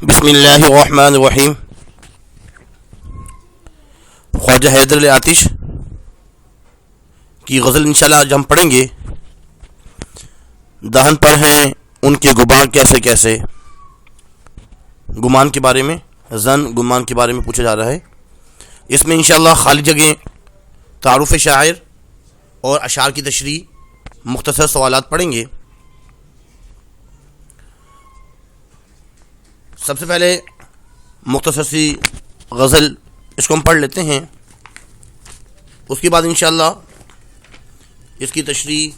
بسم اللہ الرحمن الرحیم۔ خواجہ حیدر علی آتش کی غزل انشاءاللہ آج ہم پڑھیں گے۔ دہن پر ہیں ان کے گمان کیسے کیسے، گمان کے بارے میں، گمان کے بارے میں پوچھا جا رہا ہے۔ اس میں انشاءاللہ خالی جگہ تعارف شاعر اور اشعار کی تشریح، مختصر سوالات پڑھیں گے۔ سب سے پہلے مختصر سی غزل اس کو ہم پڑھ لیتے ہیں، اس کے بعد انشاءاللہ اس کی تشریح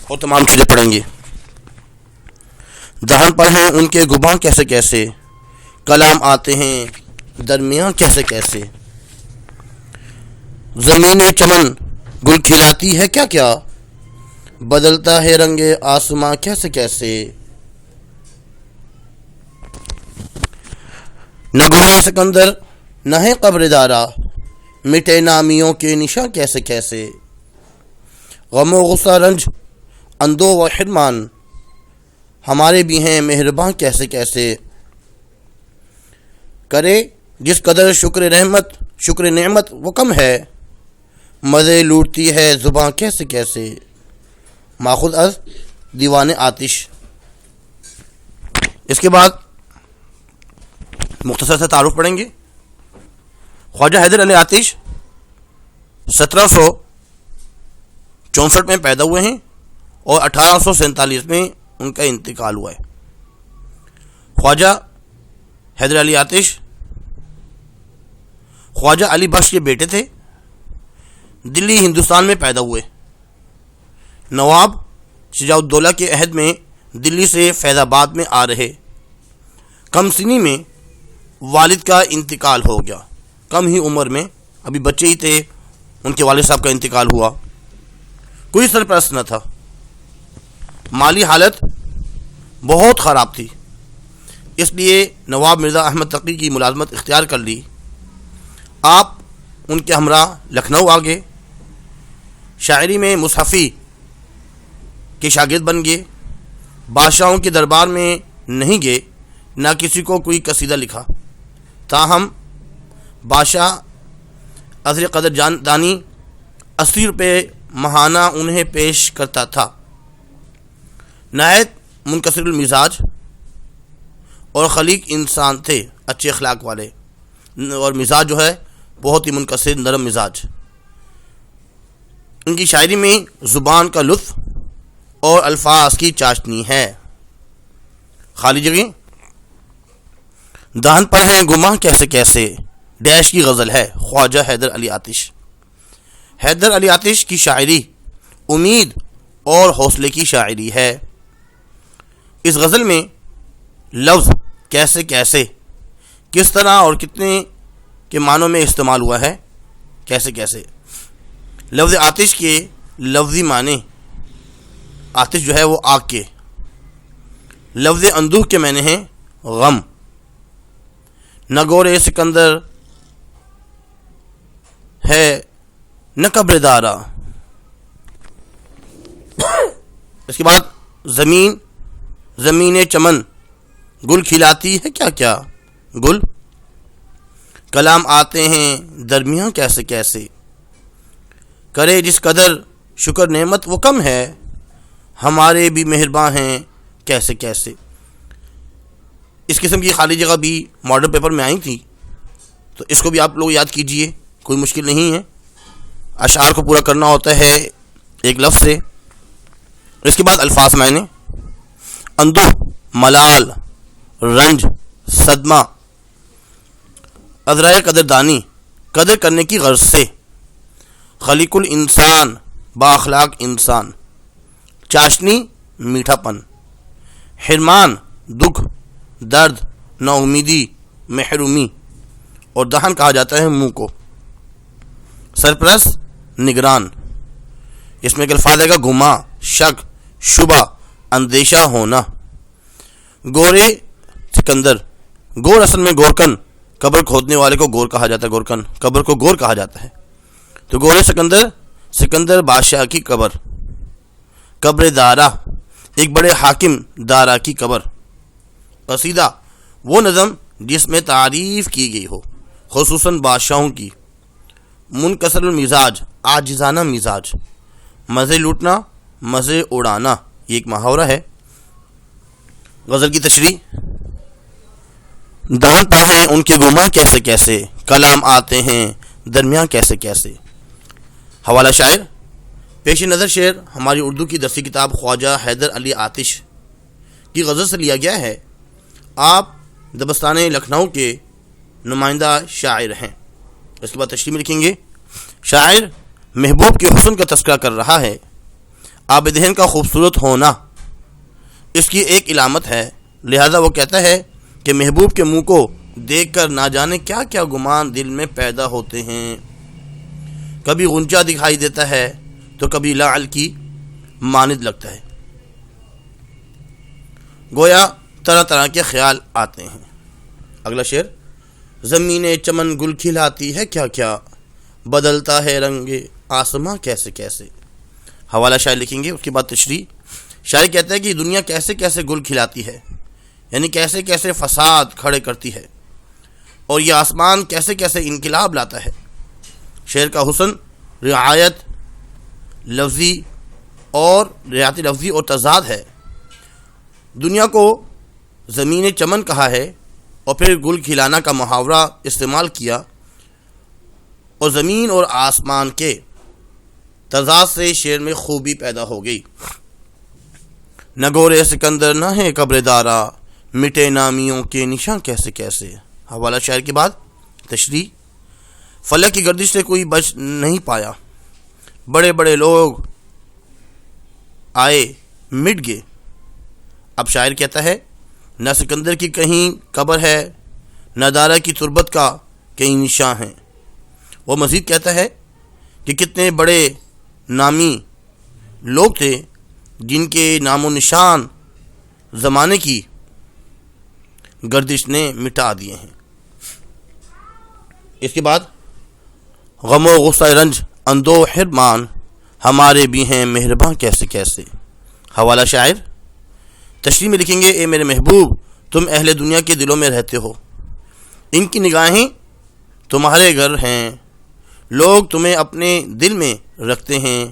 اور تمام چیزیں پڑھیں گے۔ دہن پر ہیں ان کے گمان کیسے کیسے، کلام آتے ہیں درمیان کیسے کیسے۔ زمین چمن گل کھلاتی ہے کیا کیا، بدلتا ہے رنگ آسماں کیسے کیسے۔ نہ گناہ سکندر نہ ہے قبر دارا، مٹے نامیوں کے نشاں کیسے کیسے۔ غم و غصہ رنج اندو و حرمان، ہمارے بھی ہیں مہرباں کیسے کیسے۔ کرے جس قدر شکر نعمت وہ کم ہے، مزے لوٹتی ہے زباں کیسے کیسے۔ ماخوذ از دیوان آتش۔ اس کے بعد مختصر سے تعارف پڑھیں گے۔ خواجہ حیدر علی آتش 1764 میں پیدا ہوئے ہیں اور 1847 میں ان کا انتقال ہوا ہے۔ خواجہ حیدر علی آتش خواجہ علی بخش کے بیٹے تھے۔ دلی ہندوستان میں پیدا ہوئے۔ نواب شجاع الدولہ کے عہد میں دلی سے فیض آباد میں آ رہے۔ کم سنی میں والد کا انتقال ہو گیا، کم ہی عمر میں، ابھی بچے ہی تھے، ان کے والد صاحب کا انتقال ہوا۔ کوئی سرپرست نہ تھا، مالی حالت بہت خراب تھی، اس لیے نواب مرزا احمد تقی کی ملازمت اختیار کر لی۔ آپ ان کے ہمراہ لکھنؤ آ گئے، شاعری میں مصحفی کے شاگرد بن گئے۔ بادشاہوں کے دربار میں نہیں گئے، نہ کسی کو کوئی قصیدہ لکھا۔ تاہم بادشاہ عذر قدر دانی 80 روپے ماہانہ انہیں پیش کرتا تھا۔ نہایت منکسر المزاج اور خلیق انسان تھے، اچھے اخلاق والے، اور مزاج جو ہے بہت ہی منکسر نرم مزاج۔ ان کی شاعری میں زبان کا لطف اور الفاظ کی چاشنی ہے۔ خالی جگہ دہن پر ہیں گمان کیسے کیسے ڈیش کی غزل ہے۔ خواجہ حیدر علی آتش۔ حیدر علی آتش کی شاعری امید اور حوصلے کی شاعری ہے۔ اس غزل میں لفظ کیسے کیسے کس طرح اور کتنے کے معنوں میں استعمال ہوا ہے۔ کیسے کیسے لفظ آتش کے لفظی معنی، آتش جو ہے وہ آگ کے، لفظ اندوہ کے معنی ہیں غم۔ نہ گورے سکندر ہے نہ قبر دارا۔ اس کے بعد زمین چمن گل کھلاتی ہے کیا کیا، گل کلام آتے ہیں درمیان کیسے کیسے۔ کرے جس قدر شکر نعمت وہ کم ہے، ہمارے بھی مہرباں ہیں کیسے کیسے۔ اس قسم کی خالی جگہ بھی ماڈل پیپر میں آئی تھی، تو اس کو بھی آپ لوگ یاد کیجئے، کوئی مشکل نہیں ہے۔ اشعار کو پورا کرنا ہوتا ہے ایک لفظ سے۔ اس کے بعد الفاظ معنی: اندوہ، ملال، رنج، صدمہ۔ عذرائے قدردانی، قدر کرنے کی غرض سے۔ خلیق الانسان، با اخلاق انسان۔ چاشنی، میٹھا پن۔ حرمان، دکھ، درد، نا امیدی، محرومی، اور دہن کہا جاتا ہے منہ کو۔ سرپرست، نگران۔ اس میں ایک الفاظ ہے گا گما، شک، شبہ، اندیشہ ہونا۔ گورے سکندر، گور اصل میں گورکن، قبر کھودنے والے کو گور کہا جاتا ہے، گورکن قبر کو گور کہا جاتا ہے۔ تو گورے سکندر بادشاہ کی قبر۔ قبر دارا، ایک بڑے حاکم دارا کی قبر، قصیدہ وہ نظم جس میں تعریف کی گئی ہو، خصوصاً بادشاہوں کی، منکسر المزاج عاجزانہ مزاج، مزے لوٹنا مزے اڑانا، یہ ایک محاورہ ہے۔ غزل کی تشریح، دانت ہیں ان کے گماں کیسے کیسے، کلام آتے ہیں درمیان کیسے کیسے۔ حوالہ شاعر، پیش نظر شعر ہماری اردو کی درسی کتاب خواجہ حیدر علی آتش کی غزل سے لیا گیا ہے۔ آپ دبستان لکھنؤ کے نمائندہ شاعر ہیں۔ اس کے بعد تشریح میں لکھیں گے، شاعر محبوب کے حسن کا تذکرہ کر رہا ہے۔ آب دہن کا خوبصورت ہونا اس کی ایک علامت ہے، لہذا وہ کہتا ہے کہ محبوب کے منہ کو دیکھ کر نہ جانے کیا کیا گمان دل میں پیدا ہوتے ہیں۔ کبھی غنچہ دکھائی دیتا ہے تو کبھی لعل کی مانند لگتا ہے، گویا طرح طرح کے خیال آتے ہیں۔ اگلا شعر، زمین چمن گل کھلاتی ہے کیا کیا، بدلتا ہے رنگ آسماں کیسے کیسے۔ حوالہ شاعر لکھیں گے، اس کے بعد تشریح۔ شاعر کہتا ہے کہ دنیا کیسے کیسے گل کھلاتی ہے، یعنی کیسے کیسے فساد کھڑے کرتی ہے، اور یہ آسمان کیسے کیسے انقلاب لاتا ہے۔ شعر کا حسن رعایت لفظی اور تضاد ہے۔ دنیا کو زمین چمن کہا ہے اور پھر گل کھلانا کا محاورہ استعمال کیا، اور زمین اور آسمان کے تضاد سے شعر میں خوبی پیدا ہو گئی۔ نہ گورے سکندر نہ ہے قبر دارا، مٹے نامیوں کے نشاں کیسے کیسے۔ حوالہ شاعر کے بعد تشریح، فلک کی گردش سے کوئی بچ نہیں پایا، بڑے بڑے لوگ آئے مٹ گئے۔ اب شاعر کہتا ہے، نہ سکندر کی کہیں قبر ہے، نہ دارا کی تربت کا کہیں نشاں ہیں۔ وہ مزید کہتا ہے کہ کتنے بڑے نامی لوگ تھے جن کے نام و نشان زمانے کی گردش نے مٹا دیے ہیں۔ اس کے بعد، غم و غصہ رنج اندو حرمان، ہمارے بھی ہیں مہرباں کیسے کیسے۔ حوالہ شاعر، تشریح میں لکھیں گے، اے میرے محبوب تم اہل دنیا کے دلوں میں رہتے ہو، ان کی نگاہیں تمہارے گھر ہیں، لوگ تمہیں اپنے دل میں رکھتے ہیں،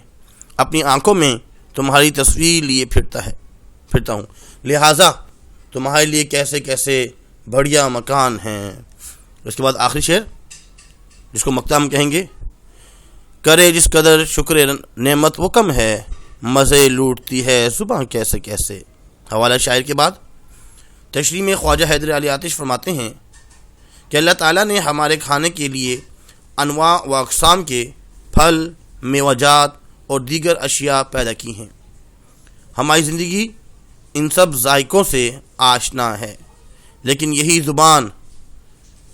اپنی آنکھوں میں تمہاری تصویر لیے پھرتا ہوں، لہٰذا تمہارے لیے کیسے کیسے بڑھیا مکان ہیں۔ اس کے بعد آخری شعر جس کو مقطع ہم کہیں گے، کرے جس قدر شکر نعمت وہ کم ہے، مزے لوٹتی ہے زباں کیسے کیسے۔ حوالہ شاعر کے بعد تشریح میں خواجہ حیدر علی آتش فرماتے ہیں کہ اللہ تعالیٰ نے ہمارے کھانے کے لیے انواع و اقسام کے پھل، میوجات اور دیگر اشیاء پیدا کی ہیں۔ ہماری زندگی ان سب ذائقوں سے آشنا ہے، لیکن یہی زبان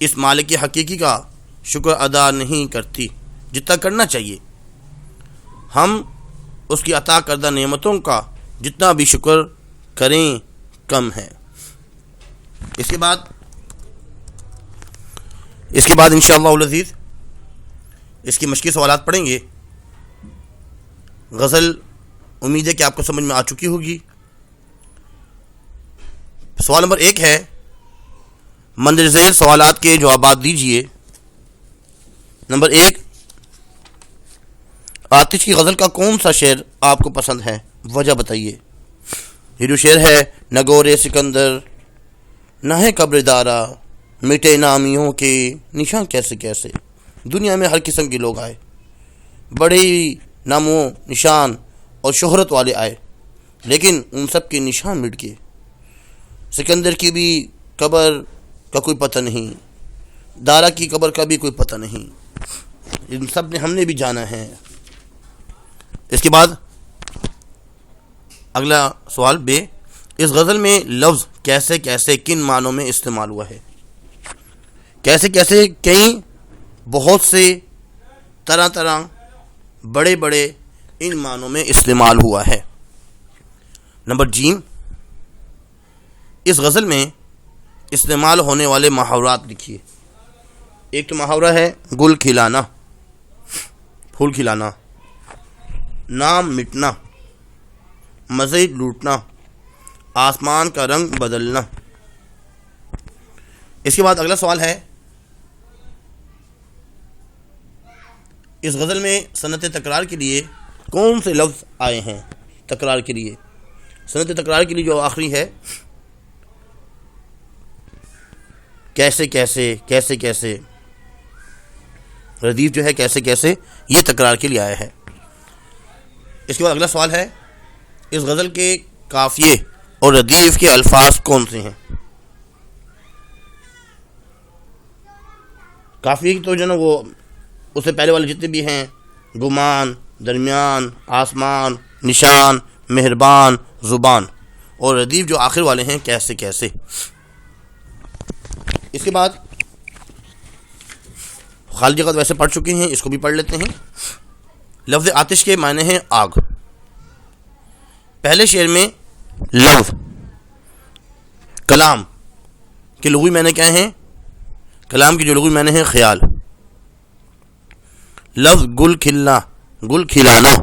اس مالک حقیقی کا شکر ادا نہیں کرتی جتنا کرنا چاہیے۔ ہم اس کی عطا کردہ نعمتوں کا جتنا بھی شکر کریں کم ہے۔ اس کے بعد انشاءاللہ العزیز اس کی مشقی سوالات پڑھیں گے۔ غزل امید ہے کہ آپ کو سمجھ میں آ چکی ہوگی۔ سوال نمبر 1 ہے، مندرجہ ذیل سوالات کے جوابات دیجیے۔ نمبر 1، آتش کی غزل کا کون سا شعر آپ کو پسند ہے، وجہ بتائیے۔ یہ جو شعر ہے، نہ گورے سکندر نہ ہے قبر دارا، مٹے نامیوں کے نشاں کیسے کیسے۔ دنیا میں ہر قسم کے لوگ آئے، بڑے نام و نشان اور شہرت والے آئے، لیکن ان سب کے نشان مٹ گئے۔ سکندر کی بھی قبر کا کوئی پتہ نہیں، دارا کی قبر کا بھی کوئی پتہ نہیں، ان سب نے ہم نے بھی جانا ہے۔ اس کے بعد اگلا سوال ب، اس غزل میں لفظ کیسے کیسے کن معنوں میں استعمال ہوا ہے۔ کیسے کیسے کئی بہت سے طرح طرح بڑے بڑے ان معنوں میں استعمال ہوا ہے۔ نمبر ج، اس غزل میں استعمال ہونے والے محاورات لکھیے۔ ایک تو محاورہ ہے گل کھلانا، پھول کھلانا، نام مٹنا، مزے لوٹنا، آسمان کا رنگ بدلنا، اس کے بعد اگلا سوال ہے، اس غزل میں صنعت تکرار کے لیے کون سے لفظ آئے ہیں؟ تکرار کے لیے، صنعت تکرار کے لیے جو آخری ہے، کیسے کیسے کیسے کیسے، ردیف جو ہے کیسے کیسے، یہ تکرار کے لیے آیا ہے۔ اس کے بعد اگلا سوال ہے، اس غزل کے قافیے اور ردیف کے الفاظ کون سے ہیں؟ قافیے کی تو جو نا وہ اس سے پہلے والے جتنے بھی ہیں، گمان، درمیان، آسمان، نشان، مہربان، زبان، اور ردیف جو آخر والے ہیں، کیسے کیسے۔ اس کے بعد خالی جگہ ویسے پڑھ چکے ہیں، اس کو بھی پڑھ لیتے ہیں۔ لفظ آتش کے معنی ہیں آگ۔ پہلے شعر میں لفظ کلام کے لغوی معنی کیا ہیں؟ کلام کی جو لغوی معنی ہیں خیال۔ لفظ گل کھلنا، گل کھلانا،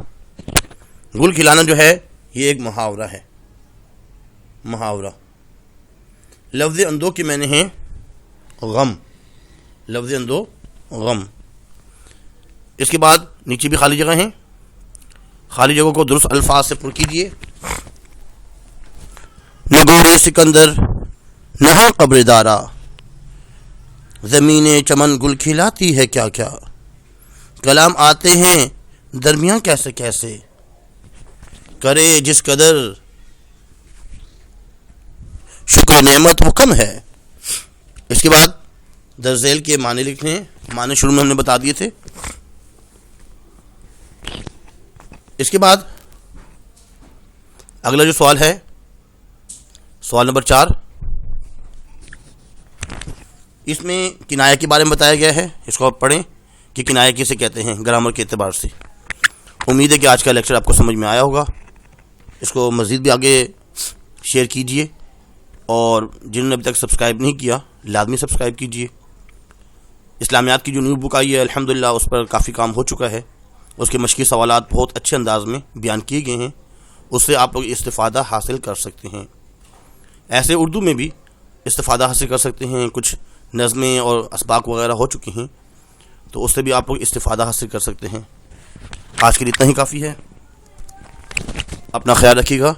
گل کھلانا جو ہے یہ ایک محاورہ ہے، محاورہ۔ لفظ اندو کے معنی ہیں غم، لفظ اندو غم۔ اس کے بعد نیچے بھی خالی جگہ ہیں، خالی جگہ کو درست الفاظ سے پر کیجیے۔ نہ گور سکندر نہ قبر دارا، زمین چمن گل کھلاتی ہے کیا کیا، کلام آتے ہیں درمیاں کیسے کیسے، کرے جس قدر شکر نعمت وہ کم ہے۔ اس کے بعد در ذیل کے معنی لکھنے ہیں، معنی شروع میں ہم نے بتا دیے تھے۔ اس کے بعد اگلا جو سوال ہے، سوال نمبر 4، اس میں کنایہ کے بارے میں بتایا گیا ہے۔ اس کو آپ پڑھیں کہ کنایہ کسے کہتے ہیں گرامر کے اعتبار سے۔ امید ہے کہ آج کا لیکچر آپ کو سمجھ میں آیا ہوگا۔ اس کو مزید بھی آگے شیئر کیجیے، اور جنہوں نے ابھی تک سبسکرائب نہیں کیا لازمی سبسکرائب کیجیے۔ اسلامیات کی جو نیو بک آئی ہے الحمدللہ اس پر کافی کام ہو چکا ہے، اس کے مشقی سوالات بہت اچھے انداز میں بیان کیے گئے ہیں، اس سے آپ لوگ استفادہ حاصل کر سکتے ہیں۔ ایسے اردو میں بھی استفادہ حاصل کر سکتے ہیں، کچھ نظمیں اور اسباق وغیرہ ہو چکی ہیں، تو اس سے بھی آپ لوگ استفادہ حاصل کر سکتے ہیں۔ آج کے لیے اتنا ہی کافی ہے، اپنا خیال رکھیے گا،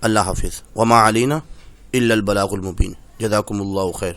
اللہ حافظ، وما علینا الا البلاغ المبین، جزاکم اللہ خیر۔